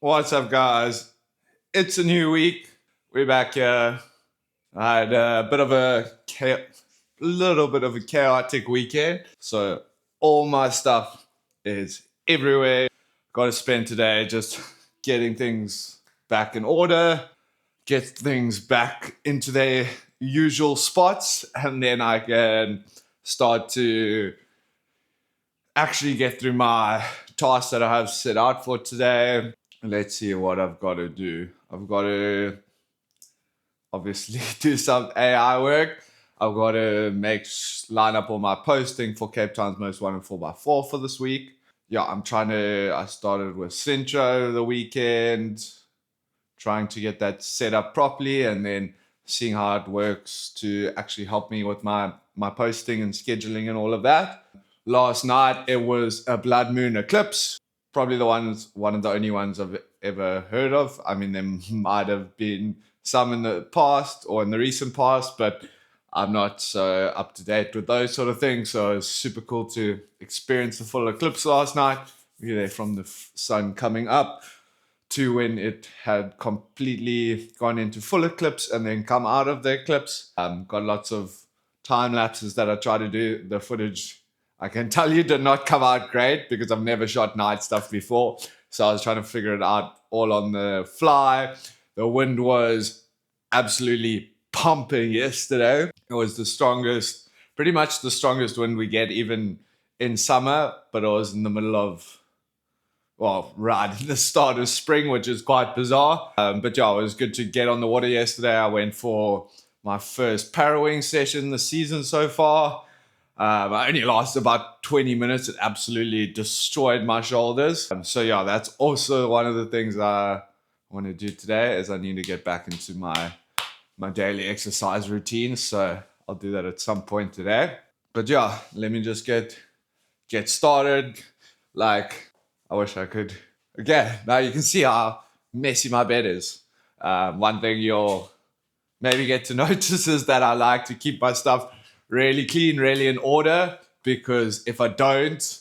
What's up, guys? It's a new week. We're back here. I had a bit of little bit of a chaotic weekend. So all my stuff is everywhere. Got to spend today just getting things back in order, get things back into their usual spots, and then I can start to actually get through my tasks that I have set out for today. Let's see what I've got to do. I've got to obviously do some AI work. I've got to line up all my posting for Cape Town's Most Wanted 4x4 for this week. Yeah, I started with Cincho over the weekend, trying to get that set up properly and then seeing how it works to actually help me with my posting and scheduling and all of that. Last night it was a blood moon eclipse. Probably one of the only ones I've ever heard of. I mean, there might have been some in the past or in the recent past, but I'm not so up to date with those sort of things. So it was super cool to experience the full eclipse last night. We were there from the sun coming up to when it had completely gone into full eclipse and then come out of the eclipse. Got lots of time lapses that I tried to do. The footage, I can tell you, did not come out great because I've never shot night stuff before. So I was trying to figure it out all on the fly. The wind was absolutely pumping yesterday. It was pretty much the strongest wind we get even in summer, but it was in the middle of, well, right in the start of spring, which is quite bizarre. But yeah, it was good to get on the water yesterday. I went for my first parawing session this season so far. I only lasted about 20 minutes. It absolutely destroyed my shoulders. So yeah, that's also one of the things I want to do today is I need to get back into my daily exercise routine. So I'll do that at some point today. But yeah, let me just get started. Like, I wish I could. Okay, now you can see how messy my bed is. One thing you'll maybe get to notice is that I like to keep my stuff really clean, really in order, because if I don't,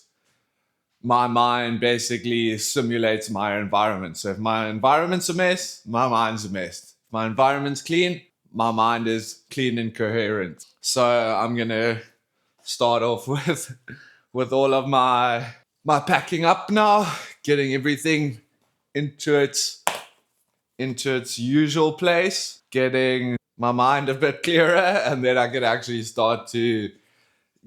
my mind basically simulates my environment. So if my environment's a mess, my mind's a mess. If my environment's clean, my mind is clean and coherent. So I'm gonna start off with all of my packing up now, getting everything into its usual place, getting my mind a bit clearer, and then I can actually start to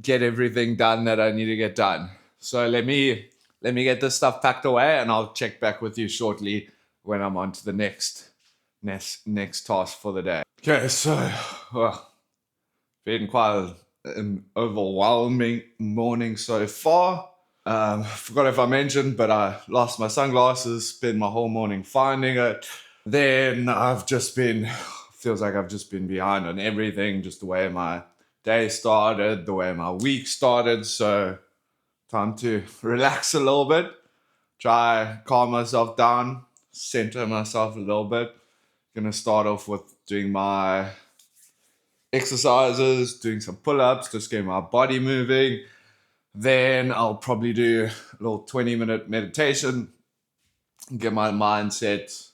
get everything done that I need to get done. So let me get this stuff packed away, and I'll check back with you shortly when I'm on to the next task for the day. Okay, so been quite an overwhelming morning so far. Forgot if I mentioned, but I lost my sunglasses, spent my whole morning finding it. Then feels like I've just been behind on everything, just the way my day started, the way my week started. So time to relax a little bit, try calm myself down, center myself a little bit. Gonna start off with doing my exercises, doing some pull-ups, just getting my body moving. Then I'll probably do a little 20-minute meditation, get my mindset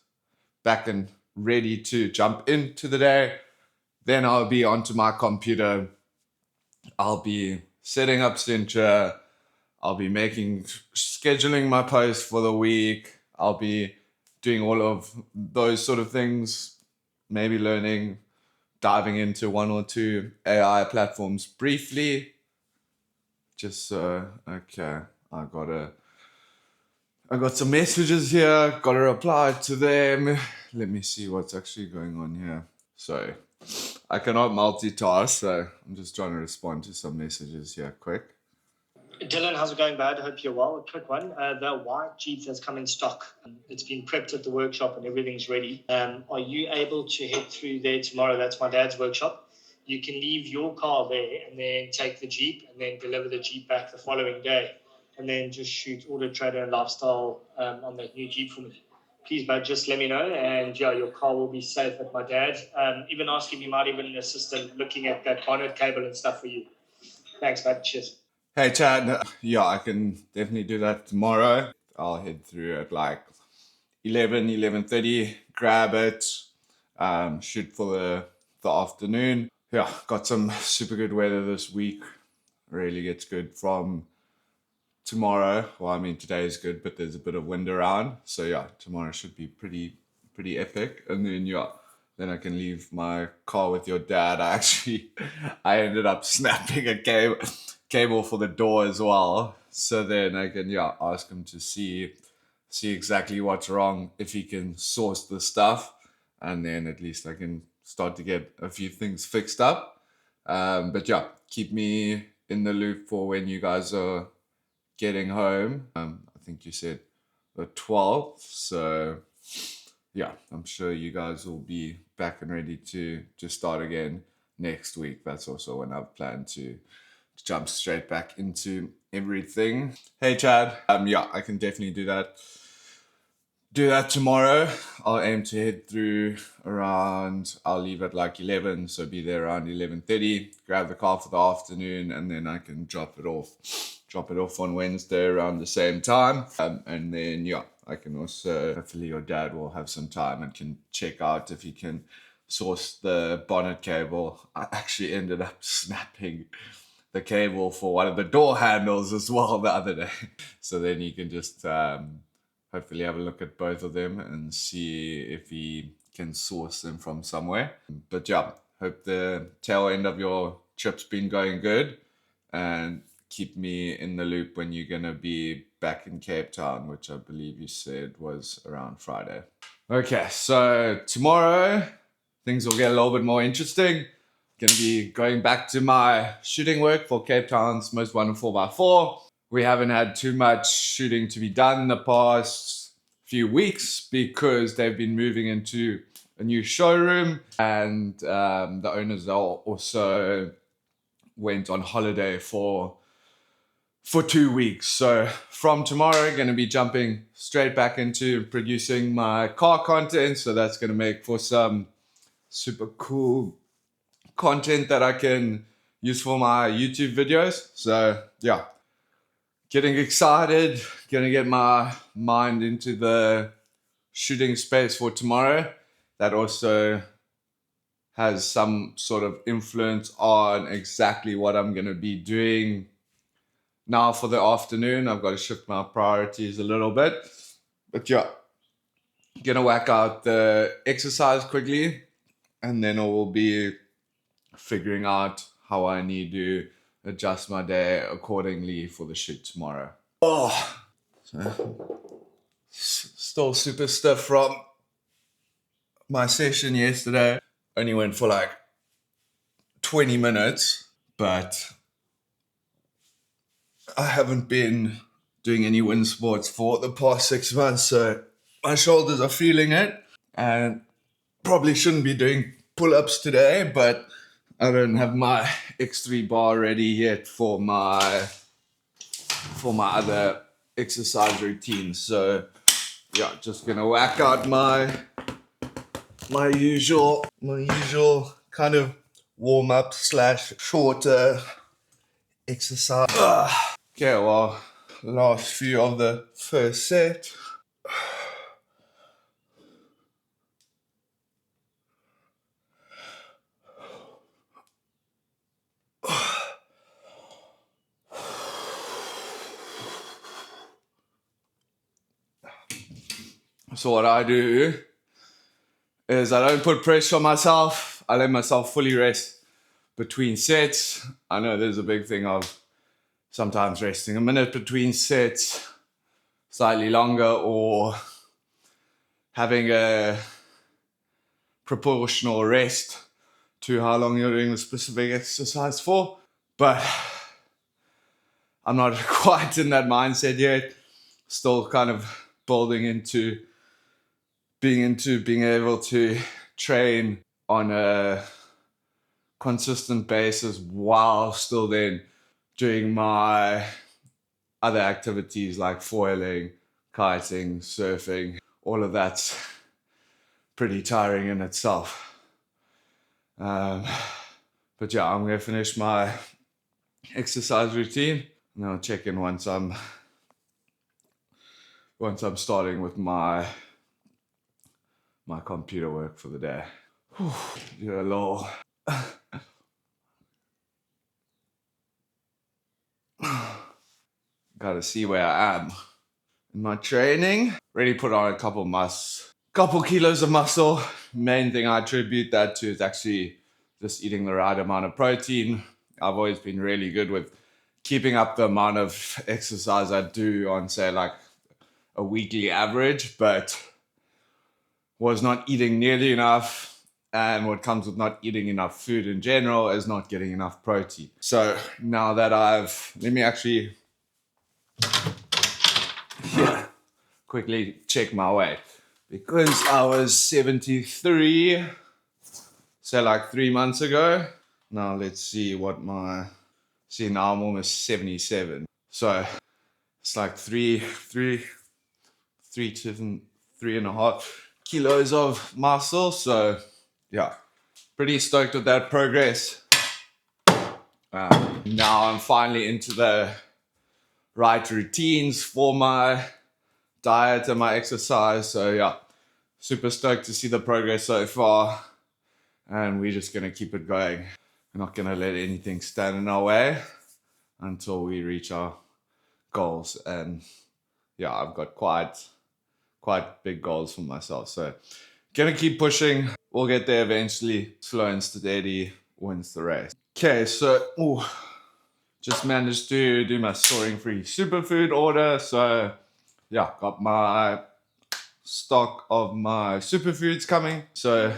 back and ready to jump into the day. Then I'll be onto my computer. I'll be setting up Cincha. I'll be scheduling my posts for the week. I'll be doing all of those sort of things, maybe diving into one or two AI platforms briefly. Just okay, I got some messages here, got to reply to them. Let me see what's actually going on here. So I cannot multitask, so I'm just trying to respond to some messages here quick. Dylan, how's it going, bud? Hope you're well. A quick one. The white Jeep has come in stock. It's been prepped at the workshop and everything's ready. Are you able to head through there tomorrow? That's my dad's workshop. You can leave your car there and then take the Jeep and then deliver the Jeep back the following day. And then just shoot Auto Trader and Lifestyle on that new Jeep for me. Please, bud, just let me know. And yeah, your car will be safe at my dad's. Even ask if you might even assist in looking at that bonnet cable and stuff for you. Thanks, bud. Cheers. Hey, Chad. Yeah, I can definitely do that tomorrow. I'll head through at like 11:30, grab it, shoot for the afternoon. Yeah, got some super good weather this week. Really gets good from tomorrow. Well, I mean, today is good, but there's a bit of wind around. So yeah, tomorrow should be pretty epic. And then then I can leave my car with your dad. I ended up snapping a cable for the door as well. So then I can ask him to see exactly what's wrong, if he can source the stuff, and then at least I can start to get a few things fixed up. But yeah, keep me in the loop for when you guys are getting home. I think you said the 12th. So yeah, I'm sure you guys will be back and ready to start again next week. That's also when I've planned to jump straight back into everything. Hey Chad, yeah, I can definitely do that tomorrow. I'll aim to head through around, I'll leave at like 11, so be there around 11:30, grab the car for the afternoon, and then I can drop it off on Wednesday around the same time. And then yeah, I can also, hopefully your dad will have some time and can check out if he can source the bonnet cable. I actually ended up snapping the cable for one of the door handles as well the other day. So then you can just hopefully have a look at both of them and see if he can source them from somewhere. But yeah, hope the tail end of your trip's been going good, and keep me in the loop when you're going to be back in Cape Town, which I believe you said was around Friday. Okay, so tomorrow things will get a little bit more interesting. Going to be going back to my shooting work for Cape Town's Most Wonderful 4x4. We haven't had too much shooting to be done in the past few weeks because they've been moving into a new showroom, and the owners also went on holiday for 2 weeks. So from tomorrow, going to be jumping straight back into producing my car content. So that's going to make for some super cool content that I can use for my YouTube videos. So yeah, getting excited, gonna get my mind into the shooting space for tomorrow. That also has some sort of influence on exactly what I'm gonna be doing now for the afternoon. I've got to shift my priorities a little bit, but yeah, gonna whack out the exercise quickly, and then I will be figuring out how I need to adjust my day accordingly for the shoot tomorrow. Oh, so, still super stiff from my session yesterday. Only went for like 20 minutes, but I haven't been doing any wind sports for the past 6 months, so my shoulders are feeling it, and probably shouldn't be doing pull-ups today, but I don't have my X3 bar ready yet for my other exercise routine. So yeah, just gonna whack out my usual kind of warm up / shorter exercise. Okay, well, last few of the first set. So what I do is I don't put pressure on myself. I let myself fully rest between sets. I know there's a big thing of sometimes resting a minute between sets, slightly longer, or having a proportional rest to how long you're doing the specific exercise for. But I'm not quite in that mindset yet. Still kind of building into being able to train on a consistent basis while still then doing my other activities like foiling, kiting, surfing. All of that's pretty tiring in itself. But yeah, I'm gonna finish my exercise routine and I'll check in once I'm starting with my my computer work for the day. Whew, do a little gotta see where I am in my training. Already put on a couple kilos of muscle. Main thing I attribute that to is actually just eating the right amount of protein. I've always been really good with keeping up the amount of exercise I do on, say, like a weekly average, but was not eating nearly enough. And what comes with not eating enough food in general is not getting enough protein. So now that let me actually quickly check my weight. Because I was 73, so like 3 months ago. Now let's see now I'm almost 77. So it's like three and a half kilos of muscle. So yeah, pretty stoked with that progress. Now I'm finally into the right routines for my diet and my exercise. So yeah, super stoked to see the progress so far. And we're just going to keep it going. We're not going to let anything stand in our way until we reach our goals. And yeah, I've got quite big goals for myself. So gonna keep pushing. We'll get there eventually. Slow and steady wins the race. Okay, so just managed to do my Soaring free superfood order. So yeah, got my stock of my superfoods coming. So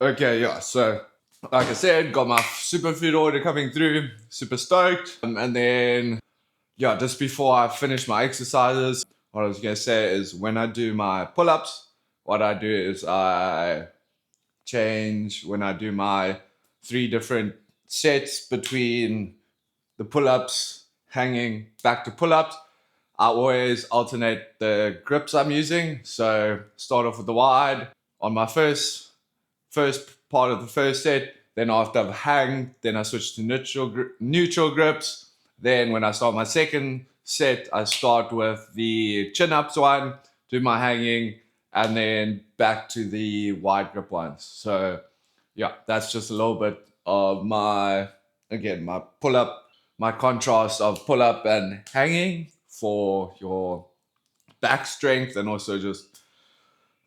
okay, yeah, so like I said, got my superfood order coming through. Super stoked. And then yeah, just before I finish my exercises, what I was going to say is when I do my pull-ups, what I do is I change when I do my 3 different sets between the pull-ups, hanging, back to pull-ups. I always alternate the grips I'm using. So start off with the wide on my first part of the first set. Then after I've hanged, then I switch to neutral grips. Then when I start my second set, I start with the chin-ups one, do my hanging, and then back to the wide grip ones. So yeah, that's just a little bit of my pull-up, my contrast of pull-up and hanging for your back strength, and also just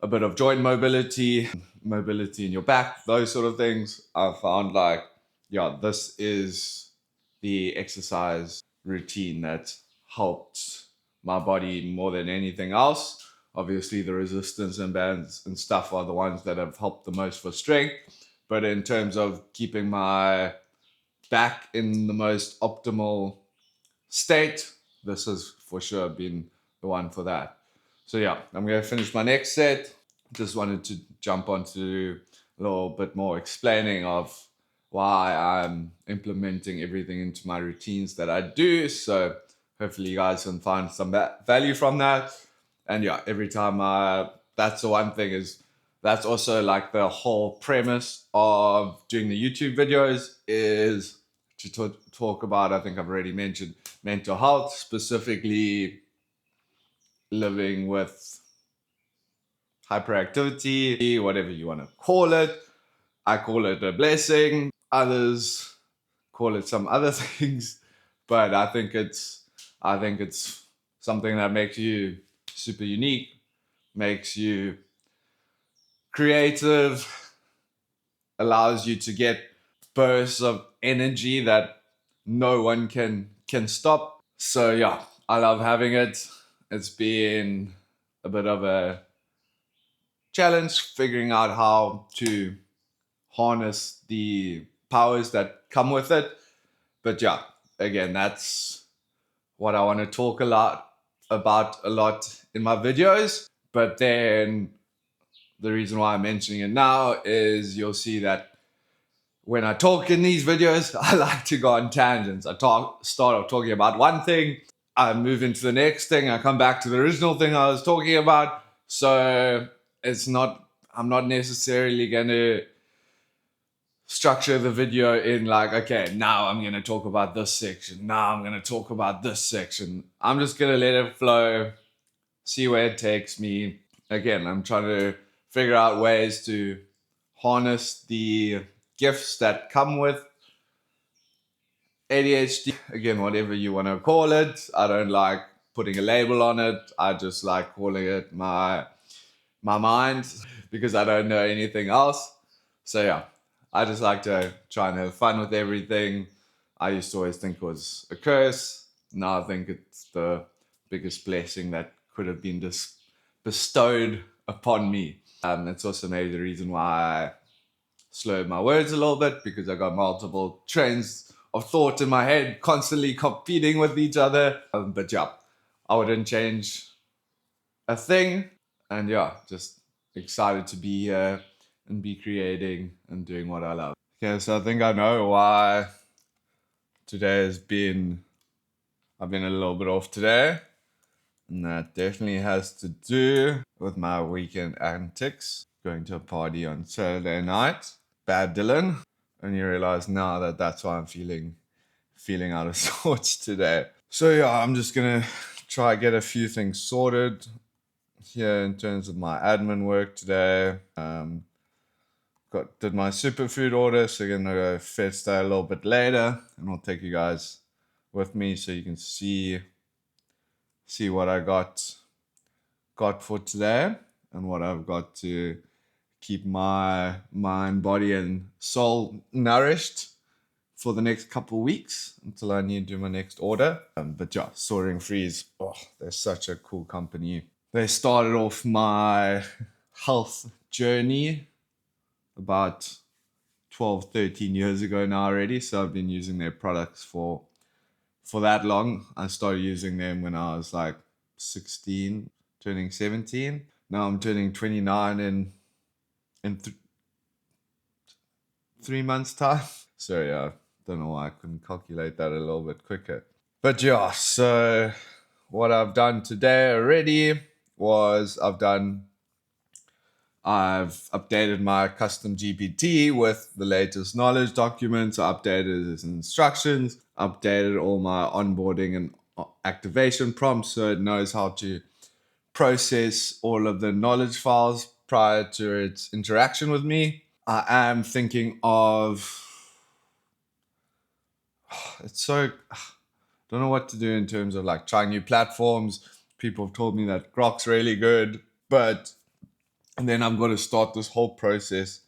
a bit of joint mobility in your back, those sort of things. I found like, yeah, this is the exercise routine that helped my body more than anything else. Obviously, the resistance and bands and stuff are the ones that have helped the most for strength. But in terms of keeping my back in the most optimal state, this has for sure been the one for that. So yeah, I'm going to finish my next set. Just wanted to jump onto a little bit more explaining of why I'm implementing everything into my routines that I do. So hopefully you guys can find some value from that. And yeah, every time that's the one thing, is that's also like the whole premise of doing the YouTube videos, is to talk about, I think I've already mentioned, mental health, specifically living with hyperactivity, whatever you want to call it. I call it a blessing. Others call it some other things, but I think it's something that makes you super unique, makes you creative, allows you to get bursts of energy that no one can stop. So yeah, I love having it. It's been a bit of a challenge figuring out how to harness the powers that come with it. But yeah, again, that's what I want to talk about a lot in my videos. But then the reason why I'm mentioning it now is you'll see that when I talk in these videos, I like to go on tangents. Start off talking about one thing, I move into the next thing, I come back to the original thing I was talking about. So I'm not necessarily going to structure the video in like, okay, now I'm going to talk about this section. Now I'm going to talk about this section. I'm just going to let it flow, see where it takes me. Again, I'm trying to figure out ways to harness the gifts that come with ADHD. Again, whatever you want to call it. I don't like putting a label on it. I just like calling it my mind because I don't know anything else. So yeah, I just like to try and have fun with everything. I used to always think it was a curse. Now I think it's the biggest blessing that could have been just bestowed upon me. It's also maybe the reason why I slurred my words a little bit, because I got multiple trains of thought in my head constantly competing with each other. But yeah, I wouldn't change a thing. And yeah, just excited to be here and be creating and doing what I love. Okay, so I think I know why today I've been a little bit off today. And that definitely has to do with my weekend antics. Going to a party on Saturday night. Bad Dylan. Only realize now that that's why I'm feeling out of sorts today. So yeah, I'm just gonna try get a few things sorted here in terms of my admin work today. Did my Superfood order, so gonna go fetch that a little bit later, and I'll take you guys with me so you can see what I got for today and what I've got to keep my mind, body, and soul nourished for the next couple of weeks until I need to do my next order. But yeah, Soaring Freeze, they're such a cool company. They started off my health journey about 12, 13 years ago now already. So I've been using their products for that long. I started using them when I was like 16, turning 17. Now I'm turning 29 in 3 months' time. So yeah, don't know why I couldn't calculate that a little bit quicker. But yeah, so what I've done today already was I've updated my custom GPT with the latest knowledge documents. I updated its instructions, updated all my onboarding and activation prompts so it knows how to process all of the knowledge files prior to its interaction with me. I am thinking of don't know what to do in terms of like trying new platforms. People have told me that Grok's really good, and then I'm going to start this whole process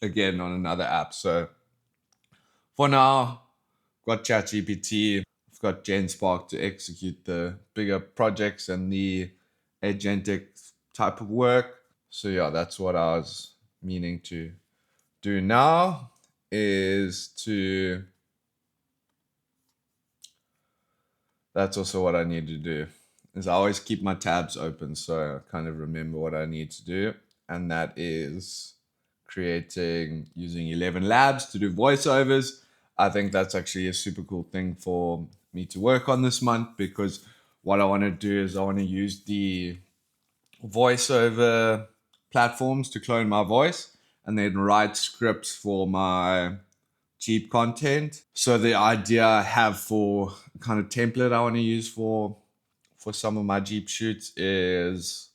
again on another app. So for now, I've got ChatGPT, I've got GenSpark to execute the bigger projects and the agentic type of work. So yeah, that's what I was meaning to do now that's also what I need to do, is I always keep my tabs open so I kind of remember what I need to do. And that is using 11 Labs to do voiceovers. I think that's actually a super cool thing for me to work on this month, because what I want to do is I want to use the voiceover platforms to clone my voice and then write scripts for my Jeep content. So the idea I have for kind of template I want to use for some of my Jeep shoots is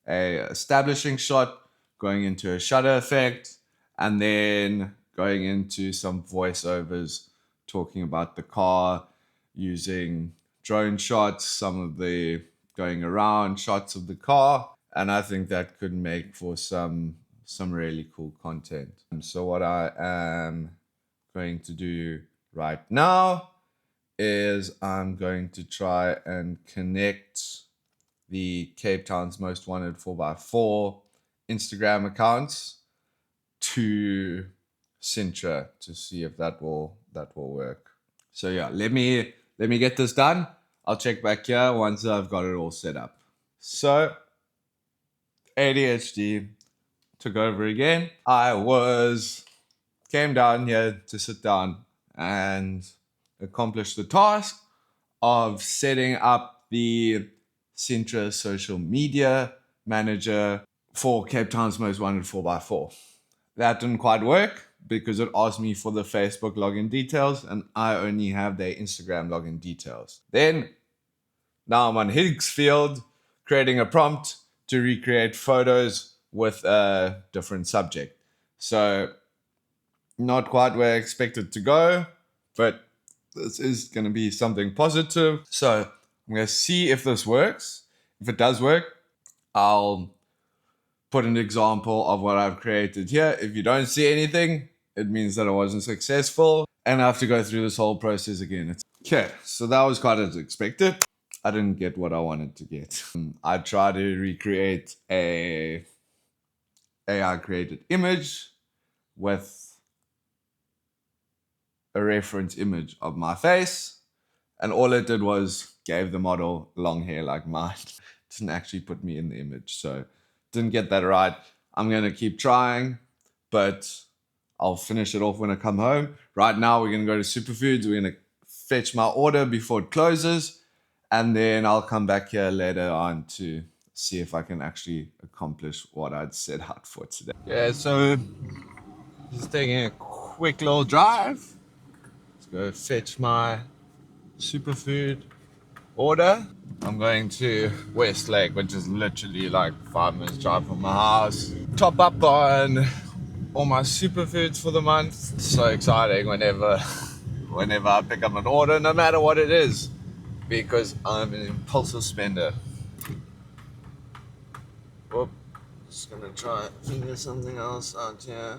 a establishing shot, going into a shutter effect, and then going into some voiceovers talking about the car, using drone shots, some of the going around shots of the car. And I think that could make for some really cool content. And so what I am going to do right now is I'm going to try and connect the Cape Town's Most Wanted 4x4 Instagram accounts to Sintra to see if that will work. So yeah, let me get this done. I'll check back here once I've got it all set up. So ADHD took over again. I came down here to sit down and accomplish the task of setting up the Sintra social media manager for Cape Town's Most Wanted 4x4. That didn't quite work because it asked me for the Facebook login details and I only have their Instagram login details. Then now I'm on Higgsfield creating a prompt to recreate photos with a different subject. So not quite where I expected to go, but this is going to be something positive. So I'm going to see if this works. If it does work, I'll put an example of what I've created here. If you don't see anything, it means that I wasn't successful and I have to go through this whole process again. Okay, so that was quite as expected. I didn't get what I wanted to get. I tried to recreate a AI created image with a reference image of my face, and all it did was gave the model long hair like mine. It didn't actually put me in the image, so didn't get that right. I'm gonna keep trying, but I'll finish it off when I come home. Right now we're gonna go to Superfoods. We're gonna fetch my order before it closes, and then I'll come back here later on to see if I can actually accomplish what I'd set out for today. Yeah, so just taking a quick little drive. Let's go fetch my Superfood order. I'm going to Westlake, which is literally like 5 minutes drive from my house. Top up on all my superfoods for the month. It's so exciting whenever I pick up an order, no matter what it is, because I'm an impulsive spender. Whoop. Just gonna try and figure something else out here.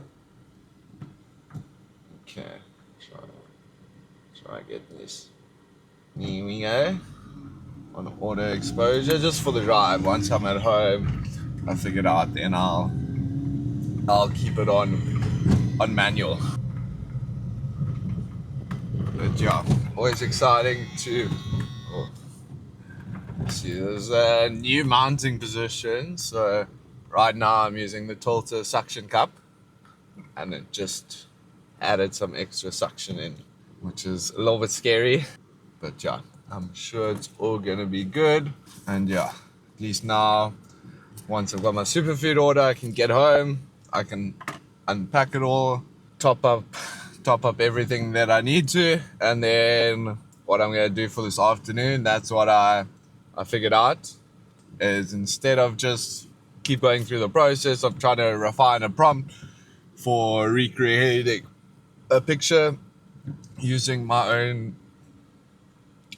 Okay, try get this. Here we go. On order exposure, just for the drive. Once I'm at home, I figure it out, then I'll keep it on manual. But yeah, always exciting to see. There's a new mounting position. So right now I'm using the tilter suction cup, and it just added some extra suction in, which is a little bit scary. But yeah, I'm sure it's all gonna be good. And yeah, at least now, once I've got my superfood order, I can get home, I can unpack it all, top up everything that I need to, and then what I'm gonna do for this afternoon, that's what I figured out, is instead of just keep going through the process of trying to refine a prompt for recreating a picture using my own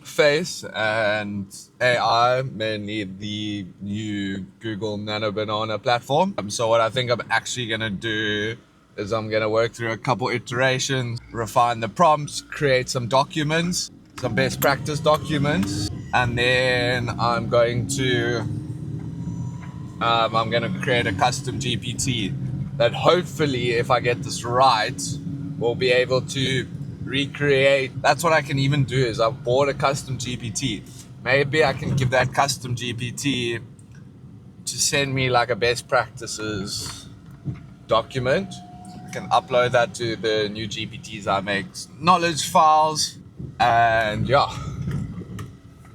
face and AI, mainly the new Google Nano Banana platform. So what I think I'm actually gonna do is I'm gonna work through a couple iterations, refine the prompts, create some documents, some best practice documents, and then I'm going to create a custom GPT that hopefully, if I get this right, will be able to recreate. That's what I can even do, is I've bought a custom GPT. Maybe I can give that custom GPT to send me like a best practices document. I can upload that to the new GPTs I make, knowledge files, and yeah,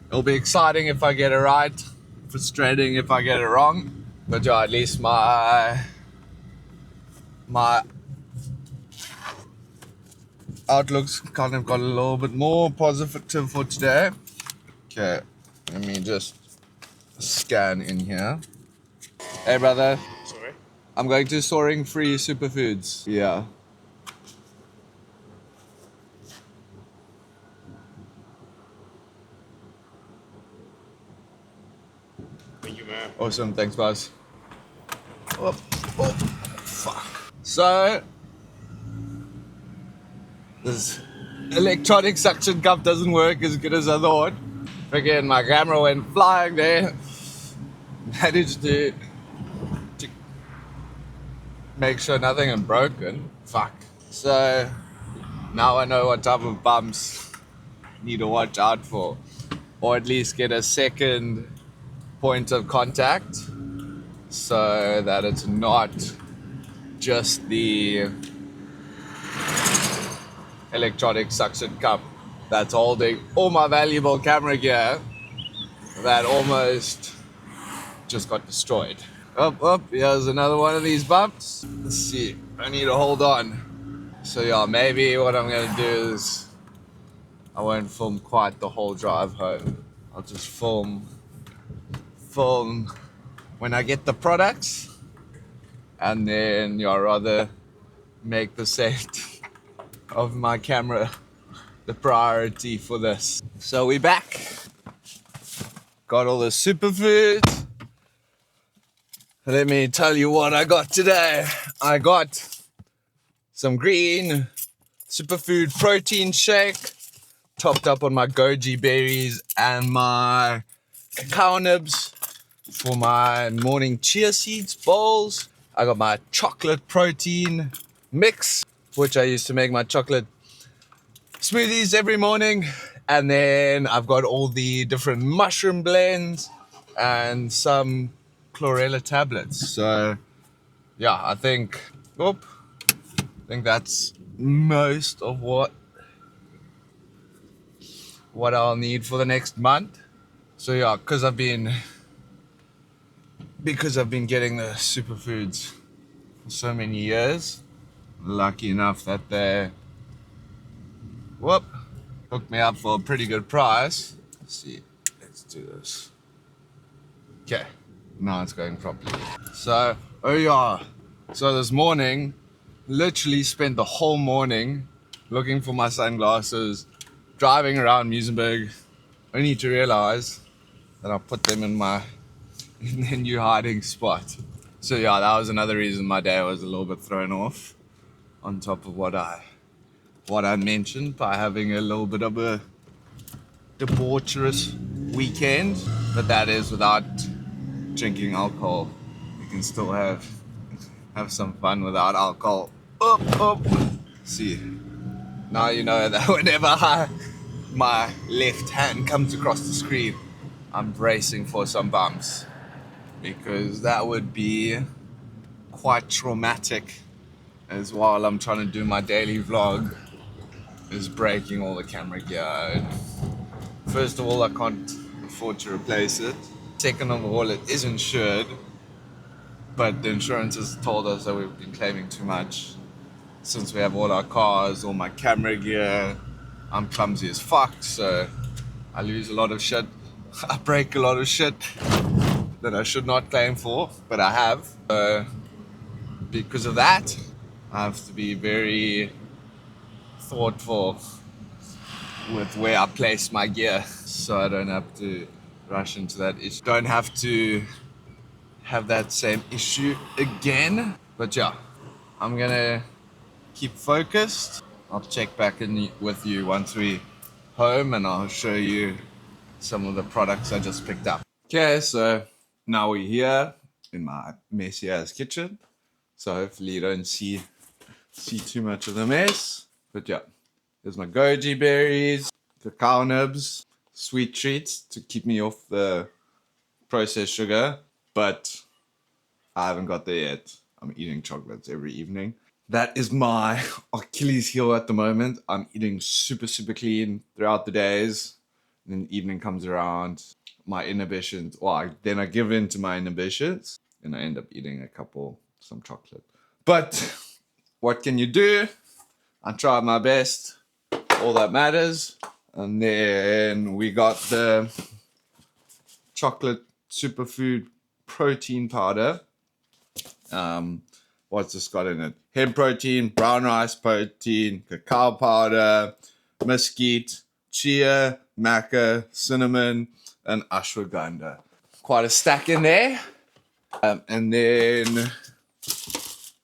it'll be exciting if I get it right, frustrating if I get it wrong, but yeah, at least my outlook's kind of got a little bit more positive for today. Okay, let me just scan in here. Hey brother. Sorry. I'm going to Soaring free superfoods. Yeah. Thank you, man. Awesome, thanks boss. Oh, fuck. So this electronic suction cup doesn't work as good as I thought. Freaking my camera went flying there. Managed to make sure nothing is broken. Fuck. So now I know what type of bumps I need to watch out for, or at least get a second point of contact, so that it's not just the electronic suction cup that's holding all my valuable camera gear that almost just got destroyed. Up, here's another one of these bumps. Let's see, I need to hold on. So yeah, maybe what I'm gonna do is I won't film quite the whole drive home. I'll just film when I get the products, and then I'd rather make the safety of my camera the priority for this. So we're back. Got all the superfoods. Let me tell you what I got today. I got some green superfood protein shake, topped up on my goji berries and my cacao nibs for my morning chia seeds bowls. I got my chocolate protein mix, which I use to make my chocolate smoothies every morning. And then I've got all the different mushroom blends and some chlorella tablets. So yeah, I think that's most of what I'll need for the next month. So yeah, because I've been getting the superfoods for so many years, lucky enough that they hooked me up for a pretty good price. Let's see, let's do this. Okay, now it's going properly. So this morning, literally spent the whole morning looking for my sunglasses, driving around Muizenberg, only to realize that I put them in their new hiding spot. So yeah, that was another reason my day was a little bit thrown off, on top of what I mentioned by having a little bit of a debaucherous weekend. But that is without drinking alcohol. You can still have some fun without alcohol. See, now you know that whenever my left hand comes across the screen, I'm bracing for some bumps, because that would be quite traumatic, as while I'm trying to do my daily vlog is breaking all the camera gear. First of all, I can't afford to replace it. Second of all, it is insured, but the insurance has told us that we've been claiming too much. Since we have all our cars, all my camera gear, I'm clumsy as fuck, so I lose a lot of shit. I break a lot of shit that I should not claim for, but I have. Because of that, I have to be very thoughtful with where I place my gear, so I don't have to rush into that issue. Don't have to have that same issue again. But yeah, I'm gonna keep focused. I'll check back in with you once we home, and I'll show you some of the products I just picked up. Okay, so now we're here in my messy ass kitchen. So hopefully you don't see too much of the mess. But yeah, there's my goji berries, cacao nibs, sweet treats to keep me off the processed sugar, but I haven't got there yet. I'm eating chocolates every evening. That is my Achilles heel at the moment. I'm eating super, super clean throughout the days. And then the evening comes around, my inhibitions, then I give in to my inhibitions, and I end up eating some chocolate. But what can you do? I tried my best. All that matters. And then we got the chocolate superfood protein powder. What's this got in it? Hemp protein, brown rice protein, cacao powder, mesquite, chia, maca, cinnamon, and ashwagandha. Quite a stack in there. And then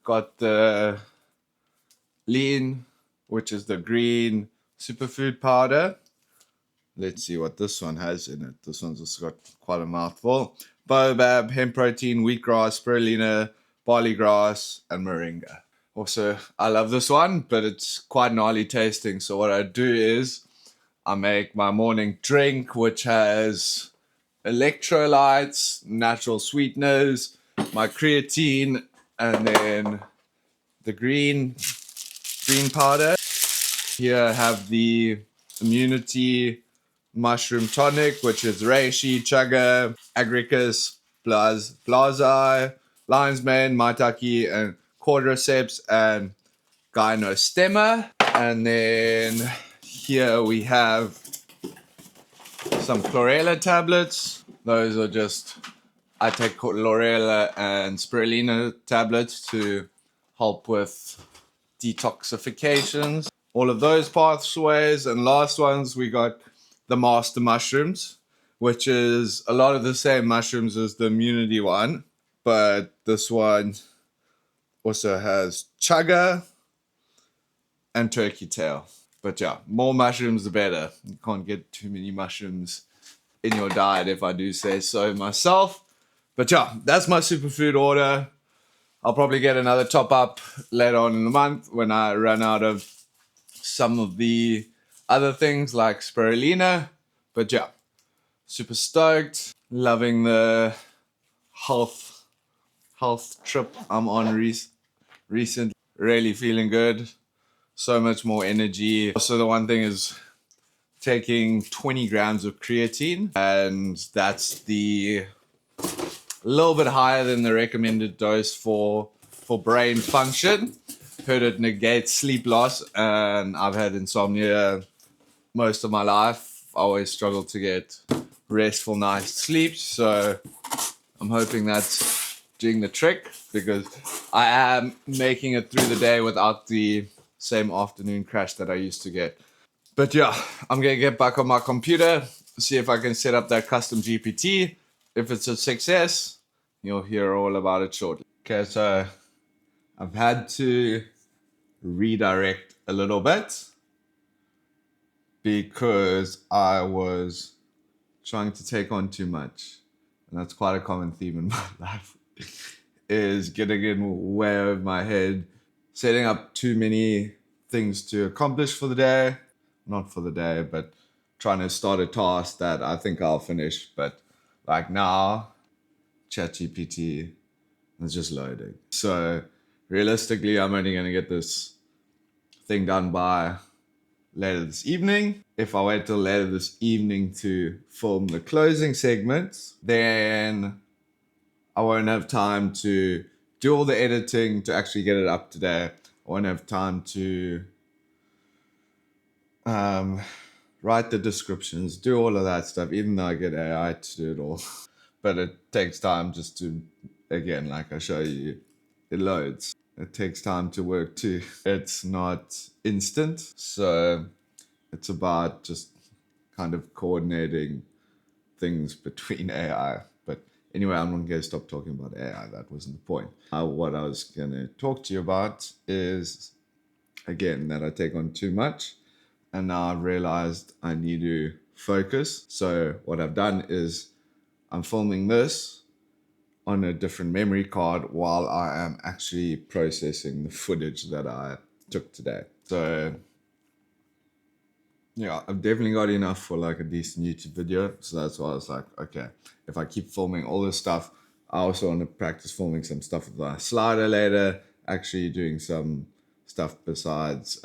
got the lean, which is the green superfood powder. Let's see what this one has in it. This one's just got quite a mouthful. Baobab, hemp protein, wheatgrass, spirulina, barley grass, and moringa. Also, I love this one, but it's quite gnarly tasting. So what I do is I make my morning drink, which has electrolytes, natural sweeteners, my creatine, and then the green powder. Here I have the immunity mushroom tonic, which is reishi, chaga, agricus, blazai, lion's mane, maitake, and cordyceps, and gynostemma. And then here we have some chlorella tablets. Those are just I take chlorella and spirulina tablets to help with detoxifications, all of those pathways. And last ones, we got the master mushrooms, which is a lot of the same mushrooms as the immunity one, but this one also has chaga and turkey tail. But yeah, more mushrooms the better. You can't get too many mushrooms in your diet, if I do say so myself. But yeah, that's my superfood order. I'll probably get another top up later on in the month when I run out of some of the other things like spirulina. But yeah, super stoked. Loving the health trip I'm on recently. Really feeling good. So much more energy. Also, the one thing is taking 20 grams of creatine, and that's a little bit higher than the recommended dose for brain function. Heard it negates sleep loss, and I've had insomnia most of my life. I always struggle to get restful nice sleep, so I'm hoping that's doing the trick, because I am making it through the day without the same afternoon crash that I used to get. But yeah, I'm gonna get back on my computer, see if I can set up that custom GPT. If it's a success, you'll hear all about it shortly. Okay, so I've had to redirect a little bit because I was trying to take on too much. And that's quite a common theme in my life, is getting in way over my head, setting up too many things to accomplish for the day. Not for the day, but trying to start a task that I think I'll finish. But like now, ChatGPT is just loading. So realistically, I'm only going to get this thing done by later this evening. If I wait till later this evening to film the closing segments, then I won't have time to do all the editing to actually get it up today. I won't have time to write the descriptions, do all of that stuff, even though I get AI to do it all. But it takes time just to, again, like I show you, it loads. It takes time to work too. It's not instant. So it's about just kind of coordinating things between AI. But anyway, I'm not going to stop talking about AI. That wasn't the point. What I was going to talk to you about is, again, that I take on too much. And now I've realized I need to focus. So what I've done is I'm filming this on a different memory card while I am actually processing the footage that I took today. So yeah, I've definitely got enough for like a decent YouTube video. So that's why I was like, okay, if I keep filming all this stuff, I also want to practice filming some stuff with my slider later, actually doing some stuff besides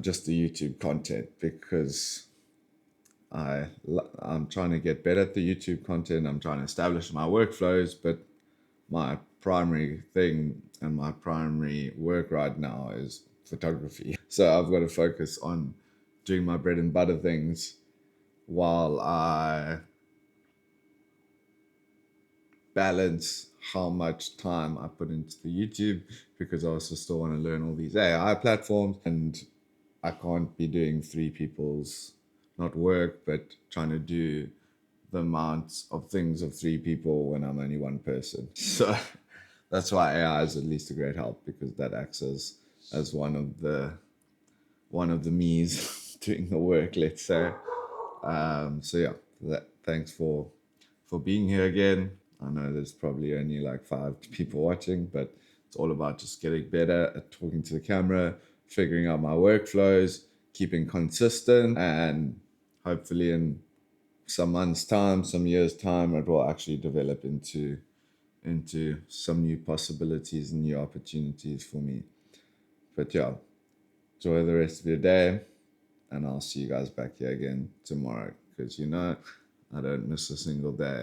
just the YouTube content, because I'm trying to get better at the YouTube content. I'm trying to establish my workflows, but my primary thing and my primary work right now is photography. So I've got to focus on doing my bread and butter things while I balance how much time I put into the YouTube, because I also still want to learn all these AI platforms, and I can't be doing three people's, not work, but trying to do the amounts of things of three people when I'm only one person. So that's why AI is at least a great help, because that acts as one of the me's doing the work, let's say. So yeah, thanks for being here again. I know there's probably only like 5 people watching, but it's all about just getting better at talking to the camera, figuring out my workflows, keeping consistent, and hopefully in some months' time, some years' time, it will actually develop into some new possibilities and new opportunities for me. But yeah, enjoy the rest of your day, and I'll see you guys back here again tomorrow, because I don't miss a single day.